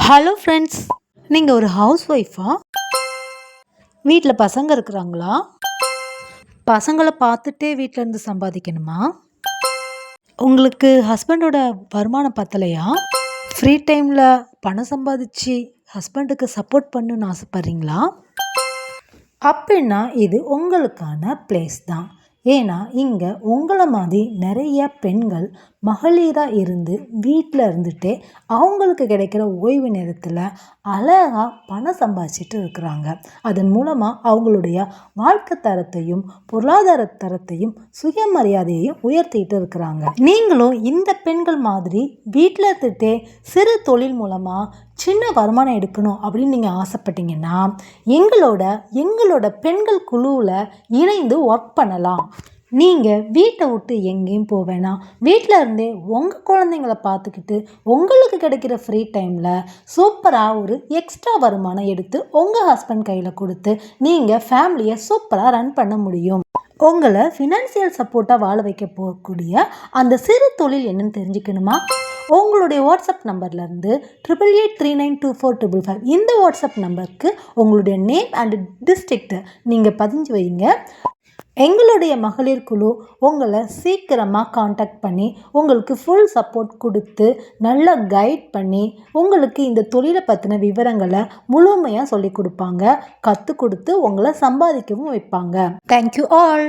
Hello friends, நீங்கள் ஒரு house ஒய்ஃபா? வீட்டில் பசங்க இருக்கிறாங்களா? பசங்களை பார்த்துட்டே வீட்டில் இருந்து சம்பாதிக்கணுமா? உங்களுக்கு ஹஸ்பண்டோட வருமானம் பத்தலையா? ஃப்ரீ டைமில் பணம் சம்பாதிச்சு ஹஸ்பண்டுக்கு சப்போர்ட் பண்ணுன்னு ஆசைப்பட்றீங்களா? அப்படின்னா இது உங்களுக்கான பிளேஸ் தான். ஏன்னா இங்கே உங்களை மாதிரி நிறைய பெண்கள் மகளிராக இருந்து வீட்டில் இருந்துகிட்டே அவங்களுக்கு கிடைக்கிற ஓய்வு நேரத்தில் அழகாக பணம் சம்பாதிச்சிட்டு இருக்கிறாங்க. அதன் மூலமாக அவங்களுடைய வாழ்க்கை தரத்தையும் பொருளாதார தரத்தையும் சுயமரியாதையையும் உயர்த்திட்டு இருக்கிறாங்க. நீங்களும் இந்த பெண்கள் மாதிரி வீட்டில் இருந்துகிட்டே சிறு தொழில் மூலமாக சின்ன வருமானம் எடுக்கணும் அப்படின்னு நீங்கள் ஆசைப்பட்டீங்கன்னா எங்களோட பெண்கள் குழுவில் இணைந்து ஒர்க் பண்ணலாம். நீங்கள் வீட்டை விட்டு எங்கேயும் போக வேணாம். வீட்டில் இருந்தே உங்கள் குழந்தைங்கள பார்த்துக்கிட்டு உங்களுக்கு கிடைக்கிற ஃப்ரீ டைமில் சூப்பராக ஒரு எக்ஸ்ட்ரா வருமானம் எடுத்து உங்கள் ஹஸ்பண்ட் கையில் கொடுத்து நீங்கள் ஃபேமிலியை சூப்பராக ரன் பண்ண முடியும். உங்களை ஃபினான்சியல் சப்போர்ட்டாக வாழ வைக்க போகக்கூடிய அந்த சிறு தொழில் என்னன்னு தெரிஞ்சுக்கணுமா? உங்களுடைய வாட்ஸ்அப் நம்பர்லேருந்து 8883924555 இந்த வாட்ஸ்அப் நம்பருக்கு உங்களுடைய நேம் அண்ட் டிஸ்ட்ரிக்ட் நீங்கள் பதிஞ்சு வைங்க. எங்களுடைய மகளிர் குழு உங்களை சீக்கிரமாக காண்டாக்ட் பண்ணி உங்களுக்கு ஃபுல் சப்போர்ட் கொடுத்து நல்லா கைட் பண்ணி உங்களுக்கு இந்த தொழிலை பற்றின விவரங்களை முழுமையாக சொல்லி கொடுப்பாங்க. கற்றுக் கொடுத்து உங்களை சம்பாதிக்கவும் வைப்பாங்க. Thank you all.